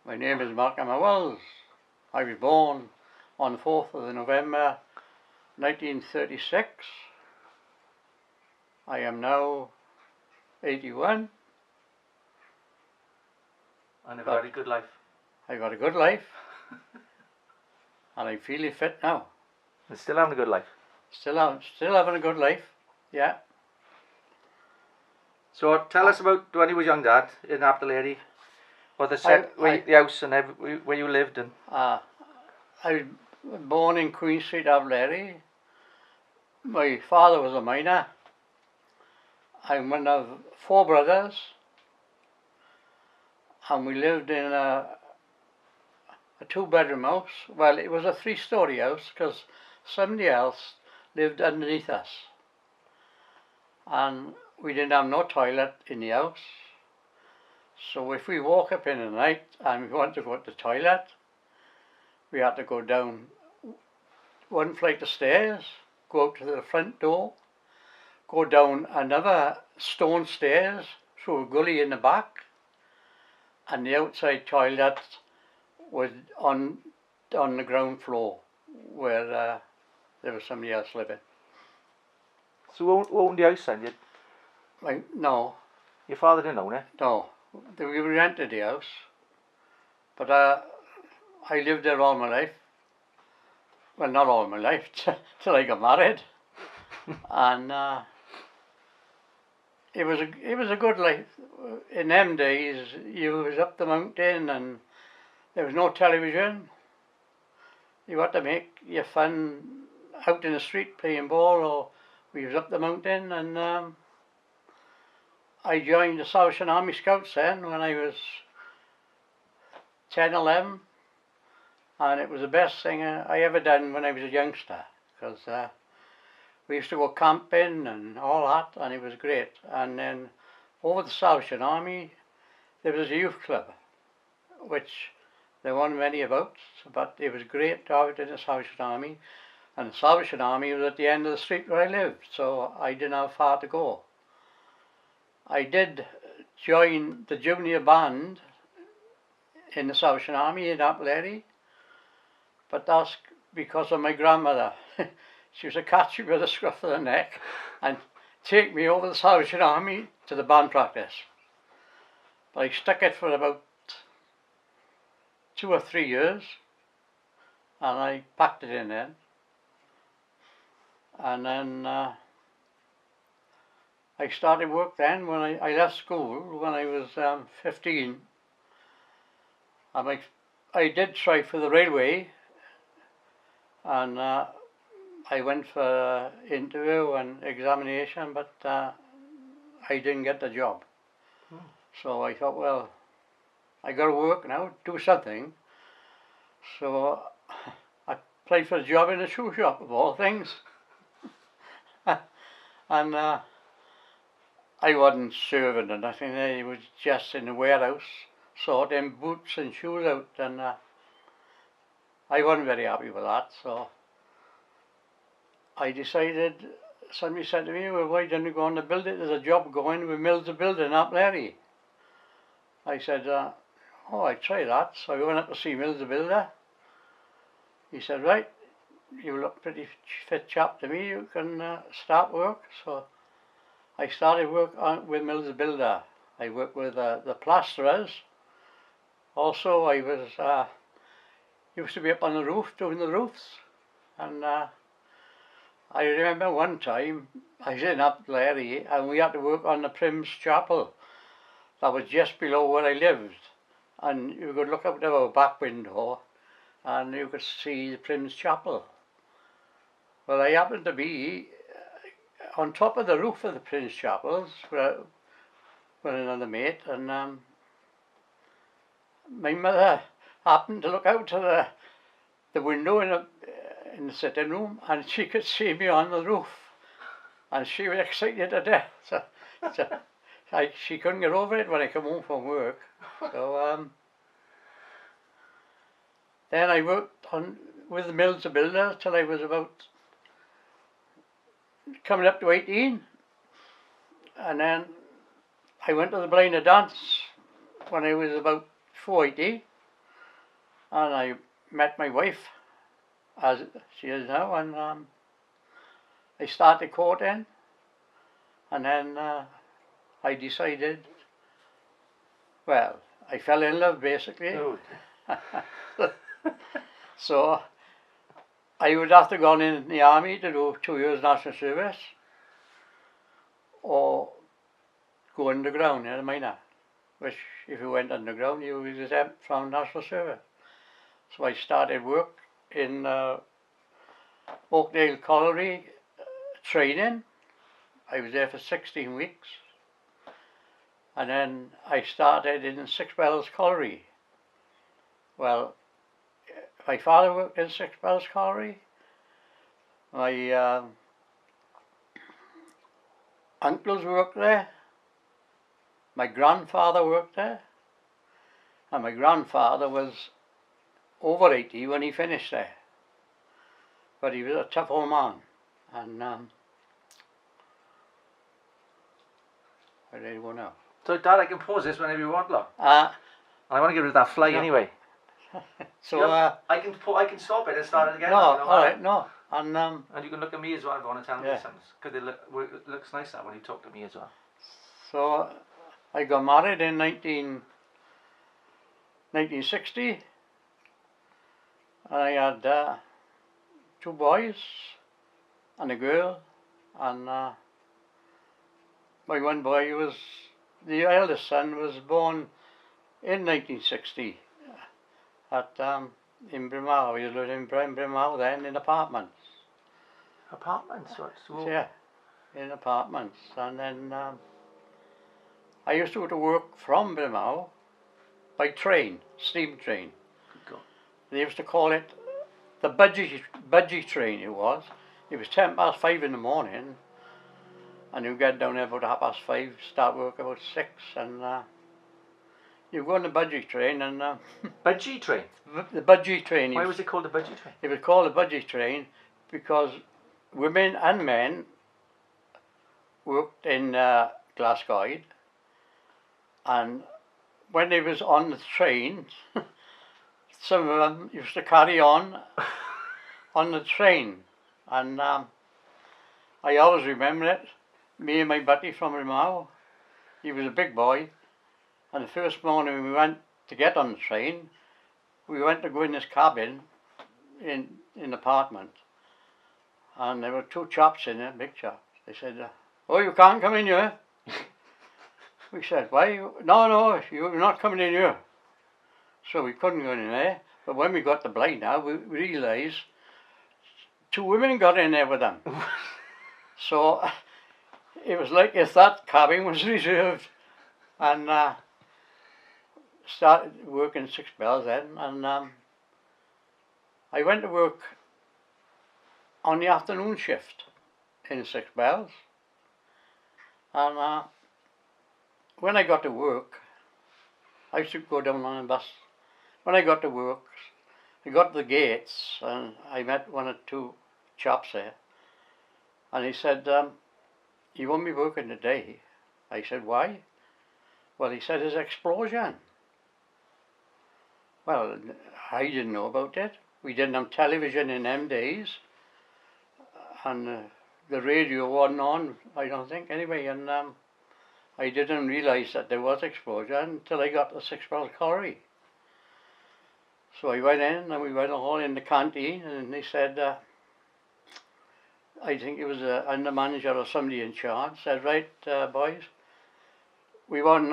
My name is Howells. I was born on the 4th of November 1936. I am now 81. And I've got a good life. I've got a good life. And I'm feeling fit now. And still having a good life. Still having a good life, yeah. So tell us about when you was young, Dad, in Abdulary. Or the house and where you lived and. I was born in Queen Street, Abdulary. My father was a miner. I'm one of 4 brothers. And we lived in a 2-bedroom house. Well, it was a 3-story house because somebody else lived underneath us. And we didn't have no toilet in the house. So if we woke up in the night and we wanted to go to the toilet, we had to go down 1 flight of stairs, go out to the front door, go down another stone stairs through a gully in the back, and the outside toilet was on the ground floor where there was somebody else living. So who owned the house then? No. Your father didn't own it? No. We rented the house. But I lived there all my life. Well, not all my life, till I got married. And it was a good life. In them days, you was up the mountain and there was no television. You had to make your fun out in the street playing ball, or we was up the mountain. And I joined the Salvation Army Scouts then when I was 10, 11. And it was the best thing I ever done when I was a youngster, because we used to go camping and all that, and it was great. And then over the Salvation Army, there was a youth club, which there weren't many about, but it was great to have it in the Salvation Army. And the Salvation Army was at the end of the street where I lived, so I didn't have far to go. I did join the junior band in the Salvation Army in Abdulary, but that's because of my grandmother. She was a catch me with a scruff of the neck and take me over the Salvation Army to the band practice. But I stuck it for about 2 or 3 years, and I packed it in then. And then I started work then when I left school when I was 15. And I did try for the railway, and I went for interview and examination, but I didn't get the job. So I thought, well, I got to work now, do something. So I applied for a job in a shoe shop, of all things. And I wasn't serving or nothing. I was just in the warehouse sorting boots and shoes out, and I wasn't very happy with that. So I decided, somebody said to me, well, why don't you go on to build it? There's a job going with Mills of Building up there. I said, oh, I'd try that. So I went up to see Mills the Builder. He said, right, you look pretty fit chap to me, you can start work. So I started work with Mills the Builder. I worked with the plasterers. Also, I was used to be up on the roof doing the roofs. And I remember one time I was in Abdulary and we had to work on the Prim's Chapel. That was just below where I lived. And you could look out of our back window and you could see the Prim's Chapel. Well, I happened to be on top of the roof of the Prim's Chapels with another mate, and my mother happened to look out to the window in the sitting room, and she could see me on the roof, and she was excited to death. So she couldn't get over it when I come home from work. So then I worked with the Mills the Builder till I was about coming up to 18, and then I went to the Blind Dance when I was about 40, and I met my wife, as she is now, and I started courting, and then I decided, well, I fell in love basically. Oh. So I would have to go in the army to do 2 years national service, or go underground in a miner, which if you went underground you were exempt from national service. So I started work in Oakdale Colliery training. I was there for 16 weeks, and then I started in Six Bells Colliery. Well, my father worked in Six Bells Colliery. My uncles worked there. My grandfather worked there, and my grandfather was over 80 when he finished there. But he was a tough old man, and where did he go now? So Dad, I can pause this whenever you want, love. I want to get rid of that fly no. anyway. So I can stop it and start it again. no, all right, no, and you can look at me as well if you want to tell me something, because it looks nice that when you talk to me as well. So I got married in 1960, and I had 2 boys and a girl, and my one boy was, the eldest son was born in 1960 at in Brimau. We lived in Brimau then in apartments. Apartments? What? Yeah, in apartments, and then I used to go to work from Brimau by train, steam train. Good God. They used to call it the budgie train. It was 5:10 in the morning, and you get down there about 5:30, start work about 6, and you go on the budgie train, and Budgie train? the budgie train. Why was it called the budgie train? It was called the budgie train because women and men worked in Glasgow, and when they was on the train, some of them used to carry on the train, and I always remember it. Me and my buddy from Rimau, he was a big boy, and the first morning we went to get on the train, we went to go in this cabin in apartment, and there were 2 chaps in there, big chaps. They said, "Oh, you can't come in here." We said, "Why? No, you're not coming in here." So we couldn't go in there. But when we got the blind now, we realised 2 women got in there with them. So it was like if that cabin was reserved, and started working 6 bells then, and I went to work on the afternoon shift in 6 bells, and when I got to work, I used to go down on a bus. When I got to work, I got to the gates, and I met 1 or 2 chaps there, and he said, "You won't be working today." I said, "Why?" Well, he said, "There's an explosion." Well, I didn't know about it. We didn't have television in them days, and the radio wasn't on, I don't think, anyway, and I didn't realise that there was explosion until I got to Six Bells Colliery. So I went in, and we went all in the canteen, and they said, I think it was the under manager or somebody in charge, said, "Right, boys, we want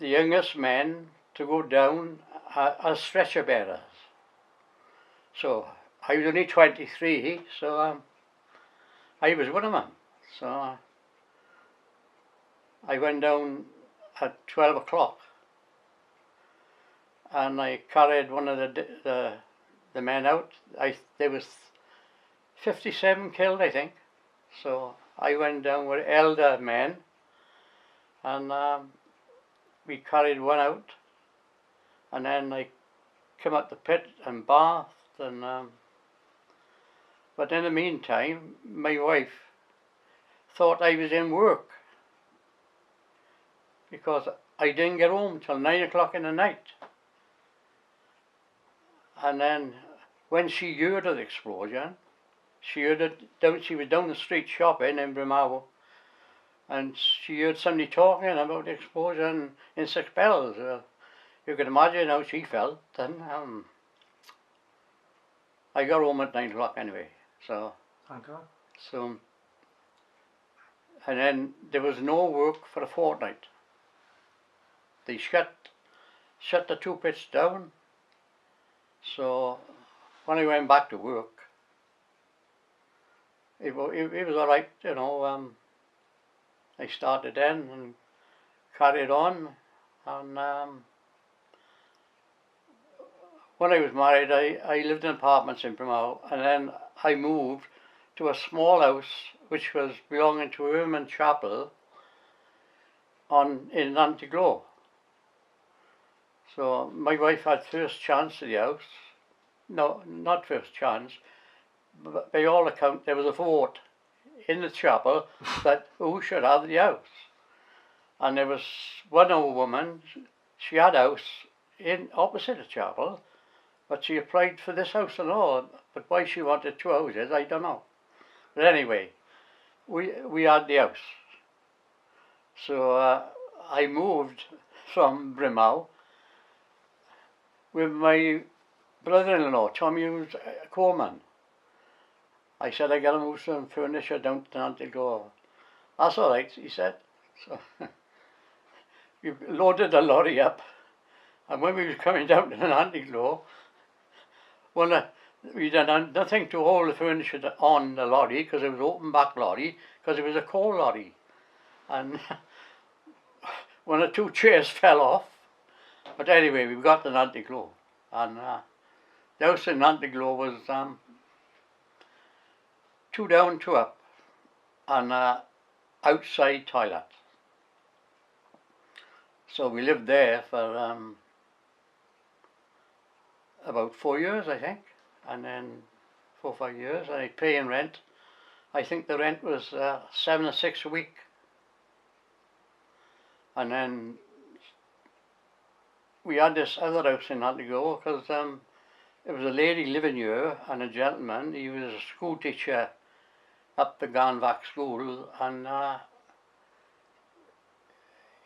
the youngest men to go down as stretcher bearers." So I was only 23, so I was one of them. So I went down at 12 o'clock, and I carried one of the men out. There was 57 killed, I think. So I went down with elder men, and we carried one out, and then I came out the pit and bathed, and but in the meantime, my wife thought I was in work, because I didn't get home till 9 o'clock in the night. And then when she heard of the explosion, she heard it down. She was down the street shopping in Brimau, and she heard somebody talking about the explosion in Six Bells. You can imagine how she felt. And I got home at 9 o'clock anyway. So. Thank God. So. And then there was no work for a fortnight. They shut the two pits down. So when I went back to work, it was all right, you know. I started then and carried on. And when I was married, I lived in apartments in Brimau, and then I moved to a small house which was belonging to Herman Chapel in Antiglo. So my wife had first chance to the house. No, not first chance. But by all accounts, there was a vote in the chapel that who should have the house. And there was one old woman, she had a house in opposite the chapel, but she applied for this house and all. But why she wanted two houses, I don't know. But anyway, we had the house. So I moved from Brimau with my brother-in-law, Tommy, who's a coalman. I said, I got to move some furniture down to Antiglo. That's all right, he said. So we loaded the lorry up, and when we was coming down to Antiglo, we did nothing to hold the furniture on the lorry, because it was open back lorry, because it was a coal lorry. And one or two chairs fell off. But anyway, we got to Antiglo, and the house in Antiglo was 2 down, 2 up, and outside toilet. So we lived there for about 4 years, I think, and then 4 or 5 years, and I paying rent. I think the rent was 7 or 6 a week. And then we had this other house in Antiglo, because there was a lady living here and a gentleman. He was a school teacher up the Ganvac school, and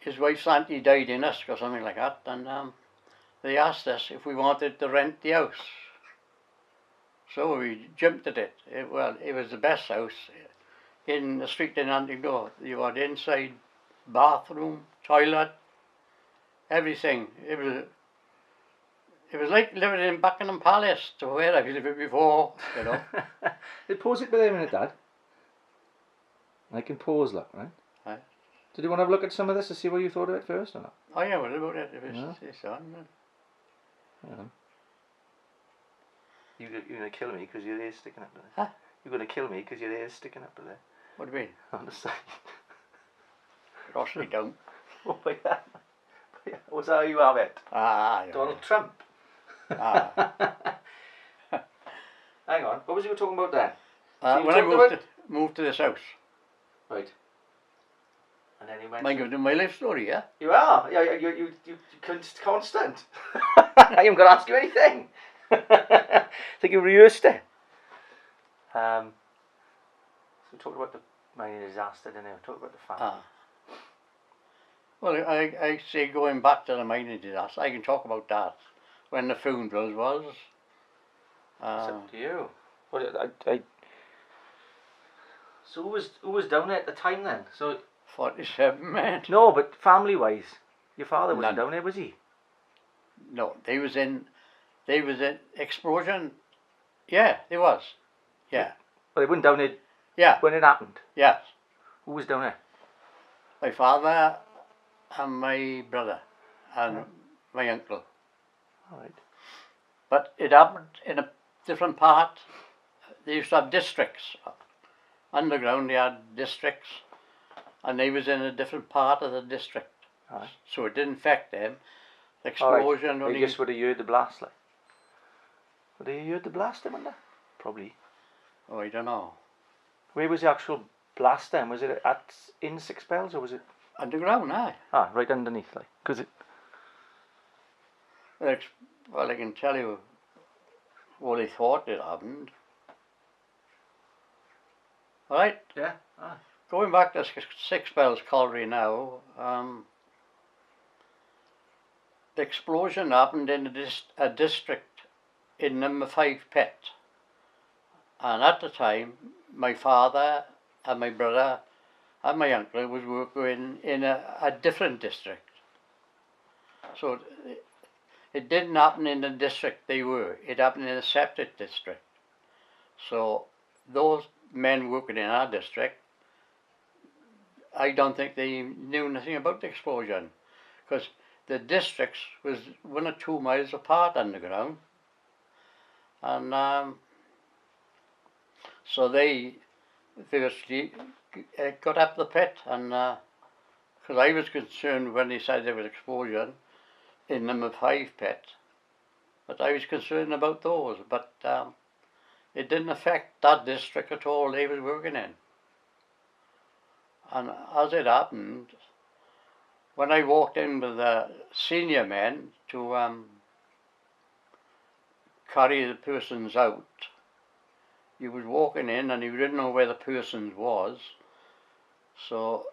his wife's auntie died in Usk or something like that, and they asked us if we wanted to rent the house. So we jumped at it. It was the best house in the street in Antiglo. You had inside bathroom, toilet, everything. It was like living in Buckingham Palace to where I lived before, you know. Pause it by a minute, Dad. I can pause, look, right? Right. Did you want to have a look at some of this to see what you thought of it first or not? Oh yeah, what about it? If it's on. Yeah. You're going to kill me because your ear's sticking up to there. Huh? You're going to kill me because your ear's sticking up to there. What do you mean? On the side. Cross me down. Oh yeah. Was that how you have it? Ah, yeah. Donald Trump. Ah. Hang on, what was you talking about then? When I moved to this house. Right. And then you went. Am I going to do my life story, yeah? You are. Yeah, you constant. I haven't got to ask you anything. I think you rehearsed it. So we talked about the mining disaster, didn't we? We talked about the family. Well, I say going back to the mining disaster, I can talk about that. When the funeral was. It's up to you. Well, So who was down there at the time then? So 47 men. No, but family wise, your father wasn't down there, was he? No, they was in explosion. Yeah, they was. Yeah. Well, they weren't down there. Yeah. When it happened. Yes. Who was down there? My father and my brother and my uncle. All right. But it happened in a different part. They used to have districts. Underground they had districts, and they was in a different part of the district. Right. So it didn't affect them. The explosion They just would have heard the blast, like. Would they have heard the blast, I wonder? Probably. Oh, I don't know. Where was the actual blast then? Was it in Six Bells or was it? Underground, aye. Ah, right underneath, like. Cause it. Well, I can tell you, Well, they thought it happened. Right, Yeah. going back to Six Bells Colliery now, the explosion happened in a district in number 5 pit. And at the time, my father and my brother and my uncle was working in a different district. So it didn't happen in the district they were. It happened in a separate district. So those men working in our district, I don't think they knew nothing about the explosion, because the districts was 1 or 2 miles apart underground. And so they virtually got up the pit, and because I was concerned when they said there was explosion in number 5 pit, but I was concerned about those, but it didn't affect that district at all they was working in. And as it happened, when I walked in with the senior men to carry the persons out, you was walking in and you didn't know where the person was. So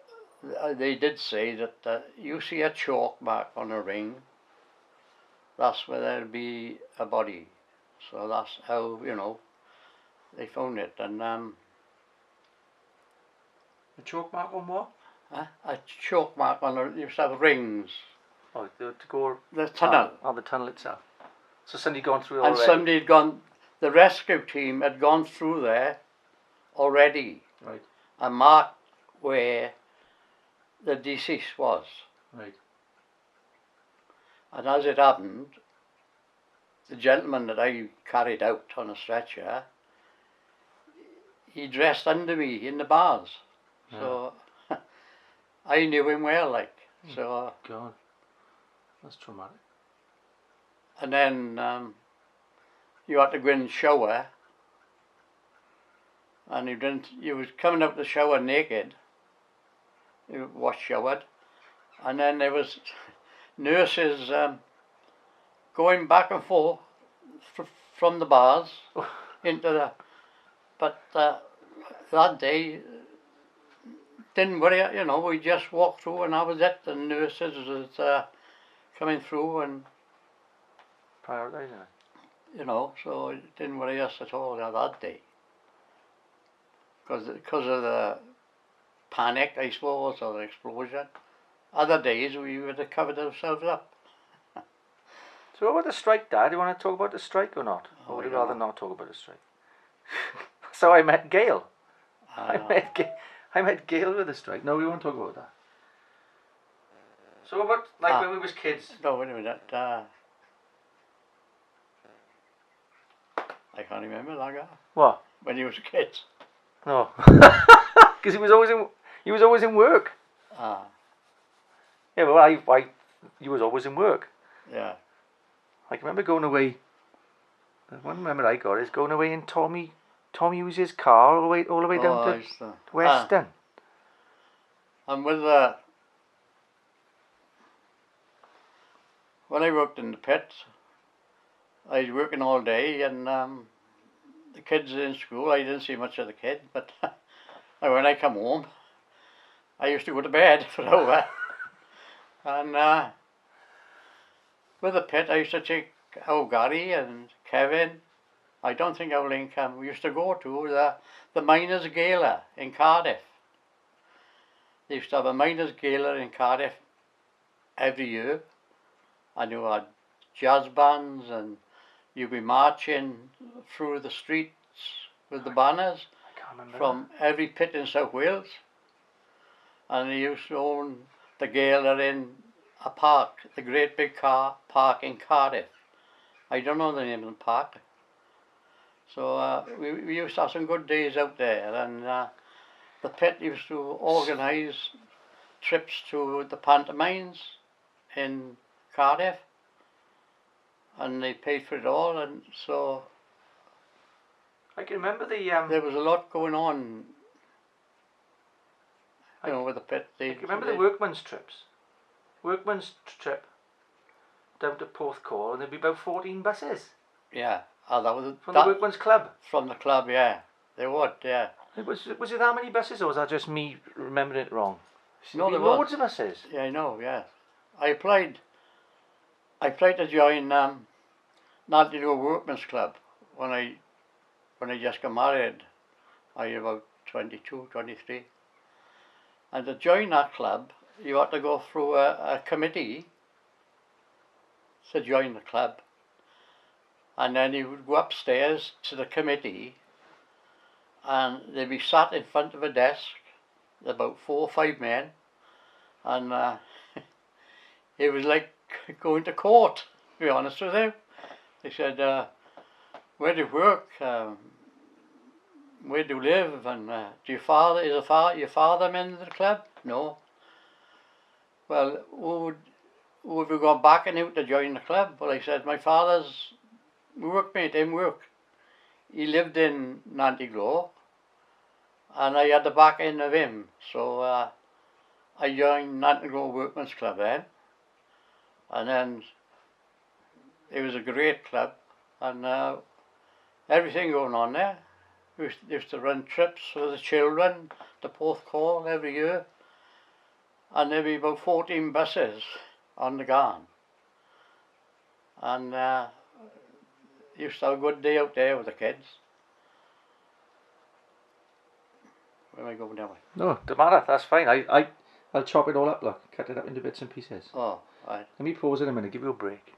they did say that you see a chalk mark on a ring, that's where there'll be a body. So that's how, you know, they found it. And The chalk mark on what? a chalk mark on you used to have rings. Oh, to go... The tunnel. Oh, the tunnel itself. So somebody gone through it and already? Somebody had gone, the rescue team had gone through there already. Right. And marked where the deceased was. Right. And as it happened, the gentleman that I carried out on a stretcher, he dressed under me in the bars. Yeah. So I knew him well, like. So. God, that's traumatic. And then you had to go in and shower, and you didn't. You was coming out the shower naked. You was showered, and then there was nurses going back and forth from the bars into the. But that day, didn't worry, you know, we just walked through and that was it. The nurses was coming through and prioritising it. You know, so it didn't worry us at all that day. Because of the panic, I suppose, or the explosion. Other days we would have covered ourselves up. So what about the strike, Dad? Do you want to talk about the strike or not? Or would you rather not talk about the strike? So I met Gail. I met Gail with the strike. No, we won't talk about that. So what about, when we was kids? No, wait a minute. I can't remember that guy. What? When he was kids. No. Because he was always in work. Ah. Yeah, well, he was always in work. Yeah. I can remember going away. The one memory I got is going away in Tommy used his car all the way down to Weston. And with when I worked in the pit, I was working all day, and the kids in school, I didn't see much of the kids, but when I come home, I used to go to bed for an hour. And with the pit, I used to take Gary and Kevin. I don't think our income. We used to go to the Miners' Gala in Cardiff. They used to have a Miners' Gala in Cardiff every year, and you had jazz bands, and you'd be marching through the streets with the banners from every pit in South Wales. And they used to own the gala in a park, the great big park in Cardiff. I don't know the name of the park. So we used to have some good days out there, and the pit used to organise trips to the pantomimes in Cardiff, and they paid for it all, and so I can remember there was a lot going on, you know, with the pit. I can remember the workman's trips. Workman's trip down to Porthcawl, and there'd be about 14 buses. Yeah, that was From the Workman's Club? From the club, yeah. They would, yeah. Was it that many buses, or was that just me remembering it wrong? No, there loads was. of buses. Yeah, I know, yeah. I applied to join Nantego Workman's Club when I just got married. I was about 22, 23. And to join that club, you had to go through a committee to join the club. And then you would go upstairs to the committee and they'd be sat in front of a desk, about 4 or 5 men, and it was like going to court, to be honest with you. They said, where do you work? Where do you live? And is your father member of the club? No. Well, who have you gone back and out to join the club? Well, I said, my father's workmate in work. He lived in Nantiglow, and I had the back end of him, so I joined Nantiglow Workman's Club then, and then it was a great club, and everything going on there. We used to run trips for the children to Porthcawl every year, and there'd be about 14 buses on the Garn, and used to have a good day out there with the kids. Where am I going now? No, don't matter, that's fine. I'll chop it all up, look. Cut it up into bits and pieces. Oh, right. Let me pause in a minute, give you a break.